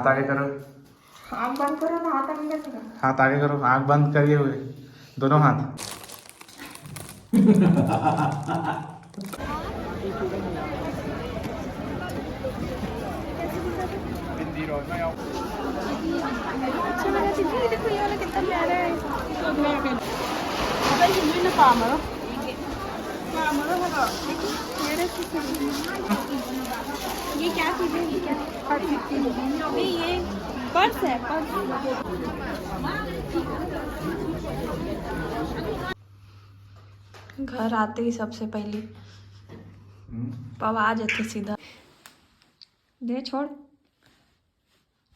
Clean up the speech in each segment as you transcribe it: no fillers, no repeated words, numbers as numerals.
हाथ आगे करो। आँख बंद करो ना, हाथ आगे कैसे करो? हाथ आगे करो, आंख बंद करिए हुए दोनों हाथ। अच्छा लगा दीदी, देखो ये वाला कितना प्यारा है। अबे हिंदी में काम करो, काम करो हलो। मेरे से ये क्या चीज़ है? ये क्या अभी ये पर्स है, पर्स। घर आते ही सबसे पहले आवाज आती सीधा दे छोड़।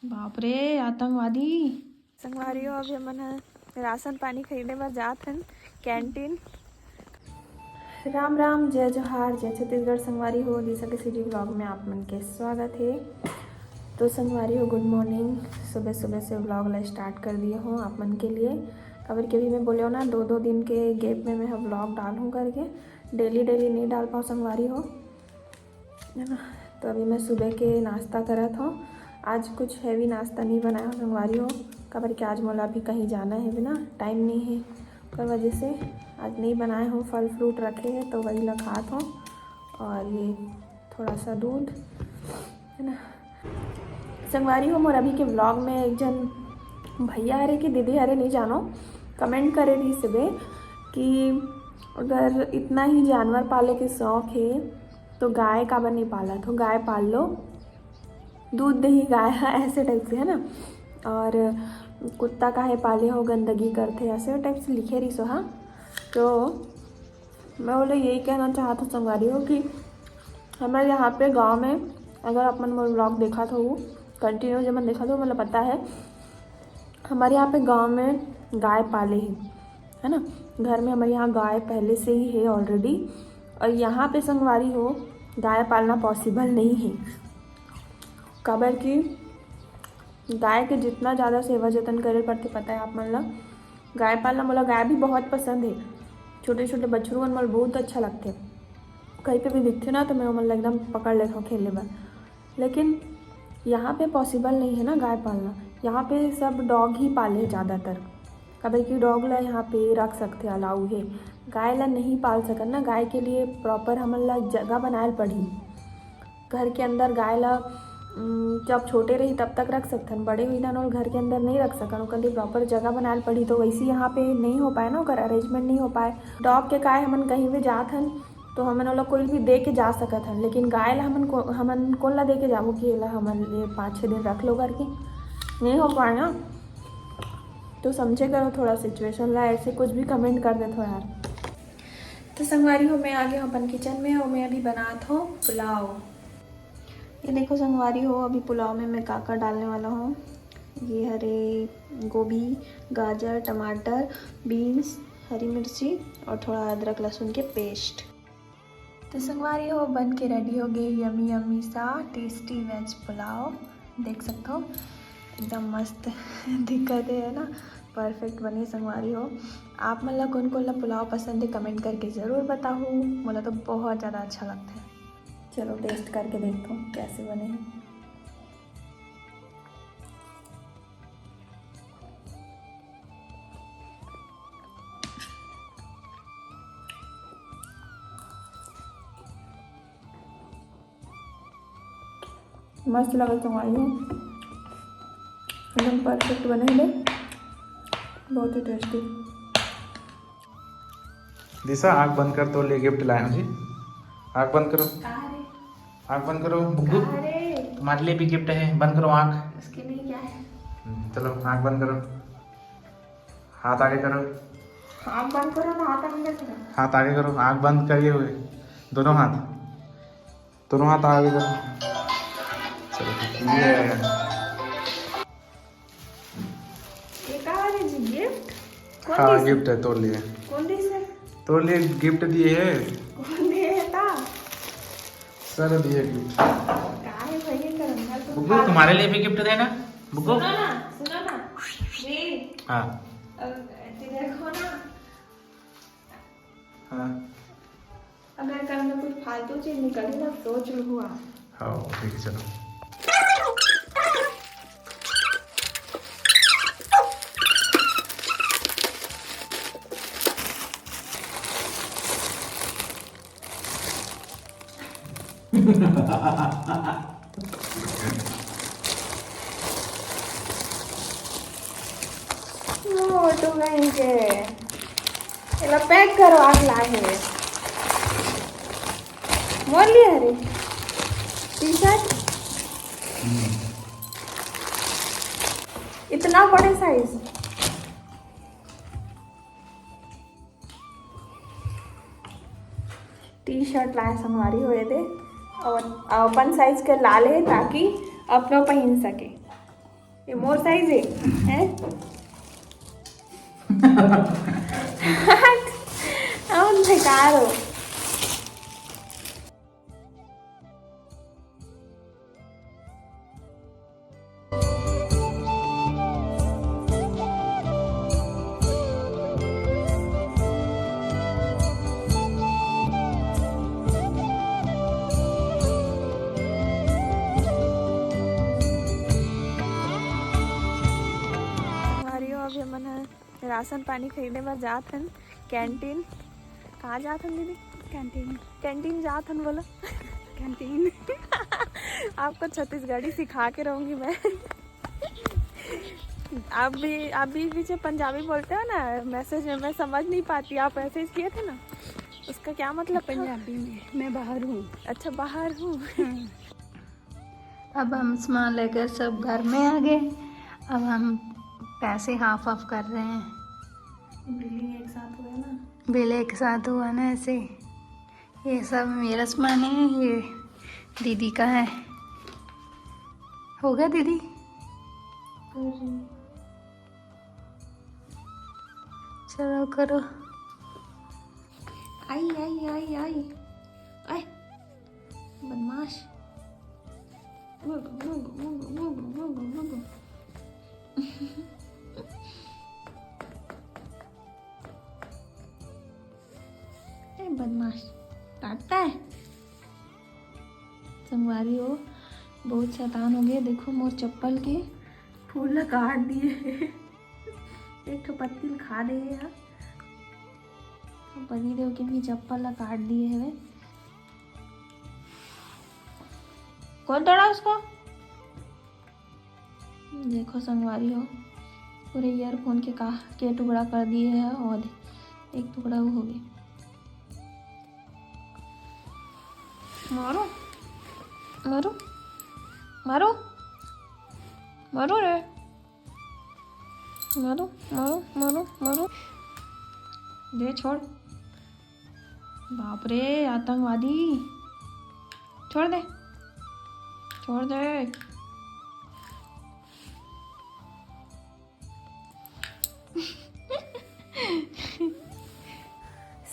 बाप रे आतंकवादी। संगवारी हो, अभी मन राशन पानी खरीदने पर जात हन कैंटीन। राम राम, जय जोहार, जय छत्तीसगढ़। संगवारी हो दिशा के सिटी ब्लॉग में आप मन के स्वागत है। तो संगवारी हो, गुड मॉर्निंग। सुबह सुबह से ब्लॉग ला स्टार्ट कर दिए हूँ आप मन के लिए। कभी कभी मैं बोले हो ना, 2-2 दिन के गैप में मैं ब्लॉग डालूँ करके, डेली नहीं डाल पाऊँ संगवारी हो, है ना। तो अभी मैं सुबह के नाश्ता करत हूँ। आज कुछ हैवी नाश्ता नहीं बनाया संगवारी हो, कबर के आज मोला भी कहीं जाना है, बिना टाइम नहीं है, पर वजह से आज नहीं बनाए हूँ। फल फ्रूट रखे हैं तो वही ला खात हूँ, और ये थोड़ा सा दूध, है ना। संगवारी हो, मोर अभी के व्लॉग में एक जन भैया हरे कि दीदी हरे नहीं जानो, कमेंट करे रही सुबह कि अगर इतना ही जानवर पाले के शौक है तो गाय काबर नहीं पाला, तो गाय पाल लो, दूध दही गाय है, ऐसे टाइप से, है ना। और कुत्ता काहे पाले हो, गंदगी करते, ऐसे टाइप से लिखे रही सो। हाँ, तो मैं बोले यही कहना चाहता हूँ संगवारी हो कि हमारे यहाँ पे गांव में, अगर अपन मोर ब्लॉग देखा था वो कंटिन्यू जब मैंने देखा था, मतलब पता है हमारे यहाँ पे गांव में गाय पाले ही, है ना। घर में हमारे यहाँ गाय पहले से ही है ऑलरेडी, और यहाँ पे संगवारी हो गाय पालना पॉसिबल नहीं है। काबर कि गाय के जितना ज़्यादा सेवा जतन करे पड़ते, पता है आप मन ला। गाय पालना मोला गाय भी बहुत पसंद है, छोटे छोटे बछरू मन मोला बहुत अच्छा लगते, कहीं पे भी दिखते ना तो मैं मन ला एकदम पकड़ लेता हूँ खेलने में। लेकिन यहाँ पे पॉसिबल नहीं है ना गाय पालना। यहाँ पे सब डॉग ही पाले ज़्यादातर, कभी कि डॉग ला यहाँ पे रख सकते अलाउ है, गाय ला नहीं पाल सकन ना। गाय के लिए प्रॉपर हमन ला जगह बनाए पड़ी घर के अंदर। गाय ला जब छोटे रही तब तक रख सकथन, बड़े हुई ना और घर के अंदर नहीं रख सकन, ओकर लिए प्रॉपर जगह बनाए पड़ी। तो वैसे यहाँ पे नहीं हो पाए ना, ओकर अरेंजमेंट नहीं हो पाए। डॉग के काय हमन कहीं भी जात हन तो हमन ओला कोई भी दे के जा सकत हन, लेकिन गाय ला हमन कौन ला दे के जाबो कि एला हमन ये 5-6 दिन रख लो करके, नहीं हो पाए ना। तो समझे करो थोड़ा सिचुएशन ला, ऐसे कुछ भी कमेंट कर दे थो यार। तो संगवारी हो, मैं आ गई हूँ अपन किचन में, और मैं अभी बनात हूँ पुलाव। ये देखो संगवारी हो, अभी पुलाव में मैं काका डालने वाला हूँ। ये हरे गोभी, गाजर, टमाटर, बीन्स, हरी मिर्ची और थोड़ा अदरक लहसुन के पेस्ट। तो संगवारी हो, बन के रेडी हो गए यमी यमी सा टेस्टी वेज पुलाव। देख सकते हो एकदम मस्त दिक्कत है ना, परफेक्ट बने संगवारी हो। आप मतलब कौन ला पुलाव पसंद है कमेंट करके ज़रूर बताओ, मुझे तो बहुत ज़्यादा अच्छा लगता है। चलो टेस्ट करके देखता हूँ कैसे बने हैं। मस्त लगा तुम्हारी हो, एकदम परफेक्ट बने हैं, बहुत ही टेस्टी। दिशा आंख बंद कर, तो ले गिफ्ट लाए हैं जी। आंख बंद करो, आंख बंद करो बुग्गू, तुम्हारे लिए भी गिफ्ट है, बंद करो आंख। उसके लिए क्या है? चलो आंख बंद करो, हाथ आगे करो। आँख बंद करो ना, हाथ आगे कैसे करो? हाथ आगे करो, आंख बंद करिए हुए दोनों हाथ, दोनों हाथ आगे करो। चलो ठीक है, ये कहाँ है जी गिफ्ट? कौन हाँ दी? गिफ्ट है, तोड़ लिए, कौन दी सर? तोड़ लिए, गिफ्ट दिए है कौन दिए है ता? सर, दिए गिफ्ट। कहाँ है भैया करंगा तो? बुग्गू तुम्हारे लिए भी गिफ्ट देना बुग्गू। सुनो ना रे, हाँ देखो ना, हाँ अगर कल में कुछ फालतू चीज निकली ना सोच लो हुआ। हाँ ठीक है चलो। मोटू कहीं के एला पैक करो आग लाए हुए मोल लिया रे टी शर्ट इतना बड़े साइज टी शर्ट लाए संगवारी हुए थे और अपन साइज के ला ले ताकि अपना पहन सके ये मोर साइज है हम बेकार हो अभी हमन राशन पानी खरीदने बर जात हन कैंटीन कहाँ जात हन दीदी कैंटीन जात हन बोला कैंटीन आपको छत्तीसगढ़ी सिखा के रहूँगी मैं आप भी पीछे पंजाबी बोलते हो ना मैसेज में मैं समझ नहीं पाती आप मैसेज किए थे ना उसका क्या मतलब पंजाबी में मैं बाहर हूँ। अच्छा बाहर हूँ अब हम सामान लेकर सब घर में आ गए। अब हम पैसे हाफ ऑफ कर रहे हैं। बिलिंग एक साथ हुआ ना बिल एक साथ हुआ ना ऐसे। ये सब मेरा सामान है, ये दीदी का है। होगा दीदी? चलो करो। आई आई आई आई आई बदमाश बदमाश काटता है। संगवारी हो बहुत शैतान हो गए। देखो मोर चप्पल के फूल काट दिए एक तो पत्ती खा दे है पति देव के भी चप्पल काट दिए है। कौन तोड़ा उसको? देखो संगवारी हो पूरे ईयरफोन के टुकड़ा कर दिए है और एक टुकड़ा वो हो गया। मारो मारो मारो मारो रे मारो मारो मारो मारो दे छोड़। बाप रे आतंकवादी छोड़ दे छोड़ दे।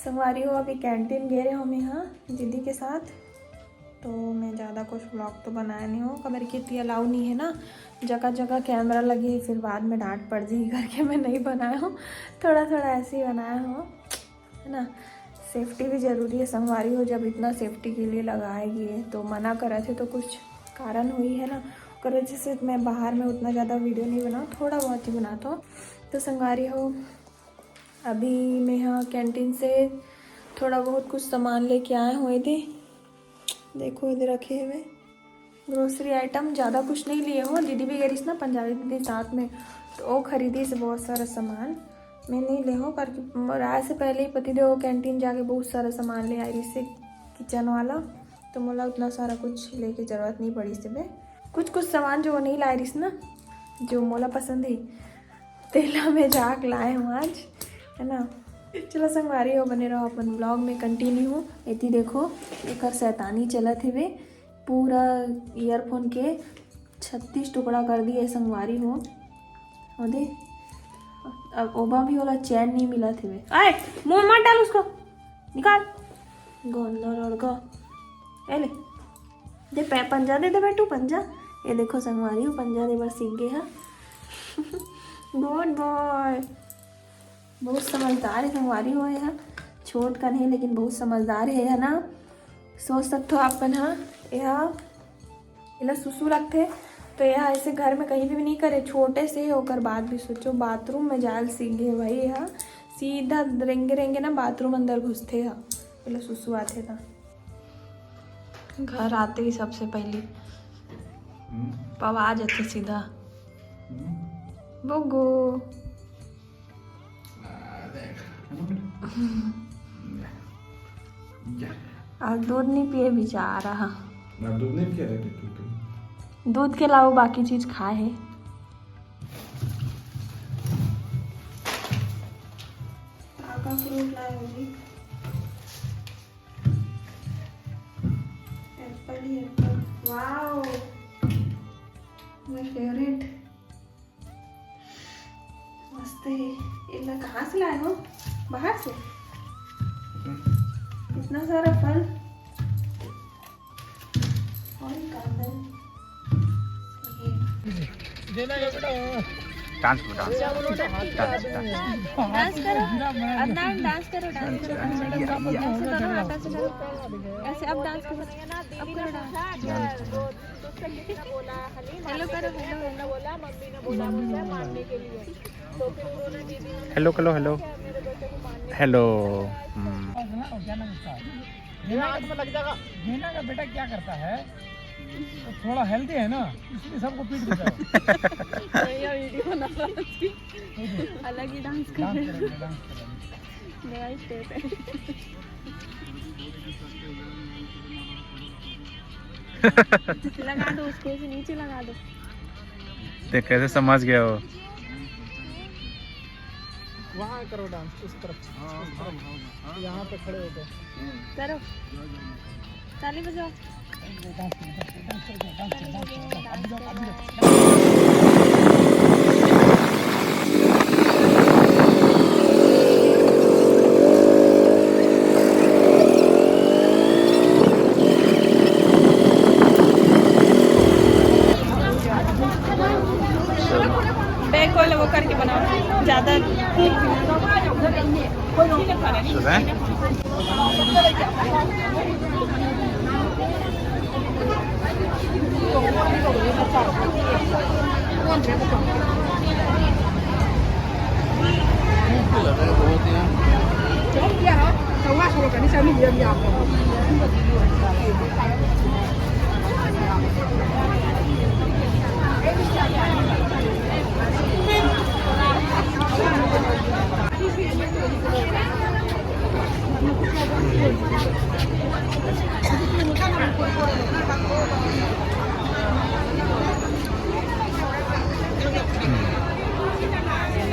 संगवारी हो अभी कैंटीन गए रहे हम यहाँ दीदी के साथ, तो मैं ज़्यादा कुछ व्लॉग तो बनाया नहीं हूँ। कमर की इतनी अलाउ नहीं है ना, जगह जगह कैमरा लगी फिर बाद में डांट पड़ जाएगी करके मैं नहीं बनाया हूँ। थोड़ा थोड़ा ऐसे ही बनाया हूँ, है ना। सेफ्टी भी ज़रूरी है। संगवारी हो जब इतना सेफ्टी के लिए लगाएगी तो मना करे थे तो कुछ कारण हुई है ना, कर वजह से मैं बाहर में उतना ज़्यादा वीडियो नहीं बनाऊँ, थोड़ा बहुत ही बनाता हूँ। तो संगवारी हो अभी मैं यहाँ कैंटीन से थोड़ा बहुत कुछ सामान लेके आए हुए थे। देखो इधर रखे हुए ग्रोसरी आइटम, ज़्यादा कुछ नहीं लिए हो। दीदी भी गई ना पंजाबी दीदी साथ में, तो वो खरीदी से बहुत सारा सामान मैं नहीं ले हो करके राय से पहले ही पति देव कैंटीन जाके बहुत सारा सामान ले आई से किचन वाला, तो मोला उतना सारा कुछ लेके ज़रूरत नहीं पड़ी से मैं कुछ सामान जो वो नहीं लाई रही ना, जो मोला पसंद ही तेला में जाके लाए हूँ आज, है ना। चलो संगवारी हो बने रहो अपन ब्लॉग में कंटिन्यू। इतनी देखो एक शैतानी चलत है वे पूरा ईयरफोन के 36 टुकड़ा कर दिए संगवारी हो दे। अब ओबा भी वाला चैन नहीं मिला थे वे। आए मुँह मत डाल उसको, निकाल गोंदा लड़का। ए ले दे पंजा दे बेटू पंजा। ये देखो संगवारी हो पंजा दे बार सीख गए है। गुड बॉय, बहुत समझदार है संगवारी हो यहाँ। छोट का नहीं लेकिन बहुत समझदार है ना। सोच सकते हो अपन। हाँ यहाँ सुसु लगते तो यह ऐसे घर में कहीं भी नहीं करे, छोटे से होकर बात भी सोचो। बाथरूम में जाल सीख गए भाई। यहाँ सीधा रेंगे ना बाथरूम अंदर घुसते हैं पहले सुसु आते था। घर आते ही सबसे पहले आवाज आती सीधा बुगू। आज दूध नहीं पिए बेचारा। दूध नहीं पिया, दूध के अलावा बाकी चीज खाए है। फ्रूट लाए हो जी? एप्पल ही एप्पल। Wow my favourite. मस्त है। ये कहाँ से लाए हो? बाहर से? इतना सारा फल और कांदन। डांस करो, डांस डांस करो अदनान, डांस करो, डांस करो, ऐसे करो, ऐसे अब डांस करो, अब करो डांस। हेलो करो, हेलो बोला, मम्मी ने बोला मुझे मारने के लिए, तो फिर उन्होंने दीदी हेलो करो, हेलो हेलो। आग में लग जाएगा। हीना का बेटा क्या करता है, तो थोड़ा हेल्दी है ना, इसलिए सबको पीट देता है। ये वीडियो बना रहा थी, अलग ही डांस कर रहे हैं। नया स्टेप है। लगा दो उसको, इसे नीचे लगा दो। देख कैसे समझ गया वो। वहाँ करो डांस, उस तरफ, यहाँ पे खड़े होकर करो, ताली बजाओ। बैग खोलो, वो करके बनाओ ज्यादा।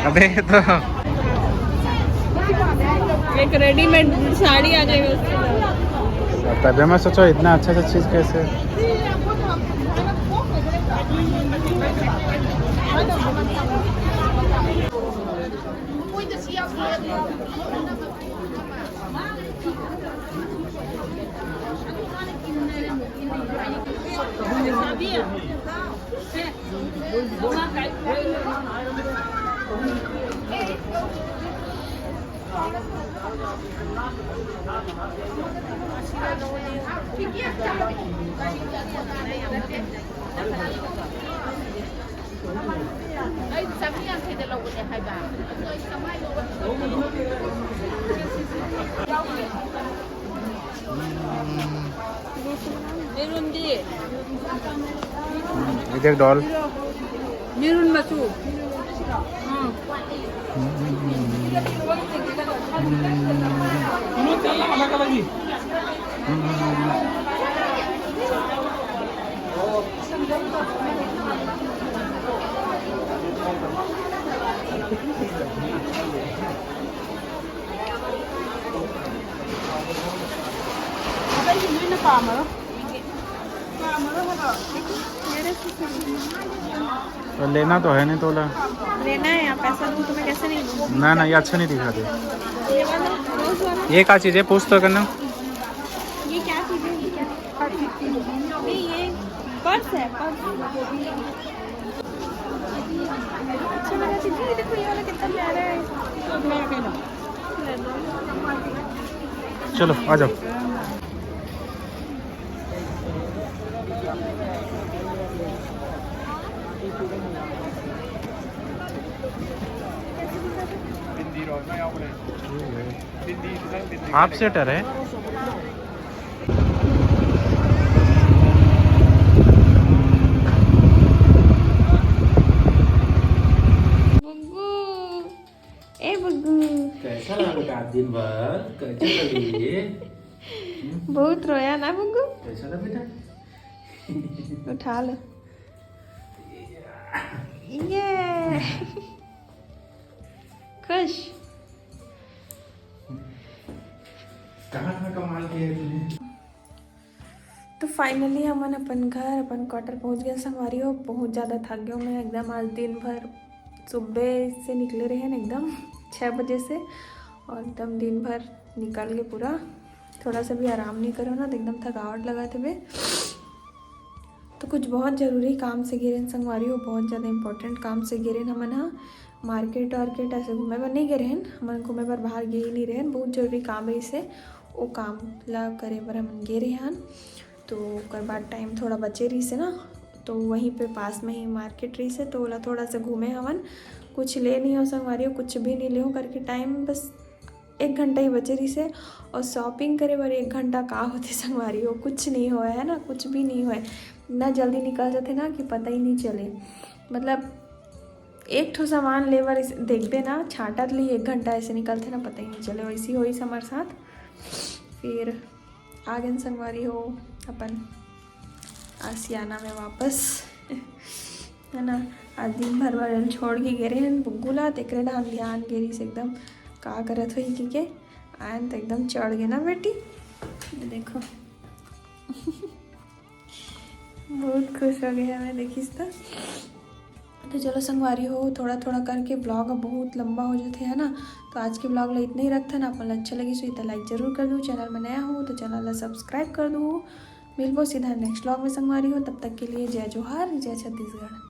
अबे तो एक रेडीमेड साड़ी आ जाएगी उसके। तभी मैं सोचो इतना अच्छा सा चीज कैसे। इधर डॉल मिरून बसू। अलग अलग ही। तो लेना तो है नहीं तोला। लेना है, यहाँ पैसा दूँ तो मैं कैसे नहीं दूँ? ना ना ये अच्छा नहीं दिखा दे। ये वाला रोज वाला। ये क्या चीज़ है पूछ तो करना। ये क्या चीज़ है? ये क्या? नहीं ये पर्स है, पर्स। अच्छा लगा दीदी, ये देखो ये वाला कितना प्यारा है। ले दो। चलो आ जाओ। हाफ सेटर है। कैसा रहा बेटा आज दिन भर? कैसा लगी? बहुत रोया ना बुग्गू? कैसा रहा बेटा? उठा लो। ये खुश। कहाँ कमाल किया तूने? तो फाइनली हमन अपन घर अपन क्वार्टर पहुंच गए संगवारी हो। बहुत ज़्यादा थक गए मैं एकदम। आज दिन भर सुबह से निकले रहे हैं एकदम 6 बजे से, और एकदम दिन भर निकल गए पूरा। थोड़ा सा भी आराम नहीं करो ना तो एकदम थकावट लगा थे बे। तो कुछ बहुत ज़रूरी काम से गिरे संगवारी हो, बहुत ज़्यादा इम्पोर्टेंट काम से गिरे हमन हाँ। मार्केट वार्केट ऐसे घूमे बर नहीं गए रहन, हमन घूमे बर बाहर गए ही नहीं रहन। बहुत जरूरी काम रही से वो काम ला करे बर हमन गे रहे हन। तो ओकर बाद टाइम थोड़ा बचे रही से ना, तो वहीं पे पास में ही मार्केट रही से, तो ओला थोड़ा सा घूमे हमन। कुछ ले नहीं हो संगवारी हो, कुछ भी नहीं ले हो करके टाइम बस 1 घंटा ही बचे रही से। और शॉपिंग करे बर 1 घंटा का होते संगवारी हो, कुछ नहीं हुआ है ना, कुछ भी नहीं हुआ है। इतना जल्दी निकल जाते ना कि पता ही नहीं चले। मतलब एक ठो सामान ले बर देखबे ना छाटत ली 1 घंटा ऐसे निकलते ना, पता ही नहीं चले। वैसी हो हमारे साथ। फिर आ गए संगवारी हो अपन आसियाना में वापस है ना। आज दिन भर वाले छोड़ के गिरे हैं बुग्गू ला, तेकरे ना ध्यान गिरी से एकदम का करत हुई कि के आयन तो एकदम चढ़ गए ना बेटी। ये देखो बहुत खुश हो गया मैं देखिस तो चलो संगवारी हो थोड़ा थोड़ा करके ब्लॉग अब बहुत लंबा हो जाते है ना। तो आज के ब्लॉग ला इतना ही रखता ना। अपन अच्छा लगी सो तो लाइक जरूर कर दूँ। चैनल में नया हो तो चैनल ला सब्सक्राइब कर दूँ। मिलबो सीधा नेक्स्ट ब्लॉग में संगवारी हो। तब तक के लिए जय जोहार, जय छत्तीसगढ़।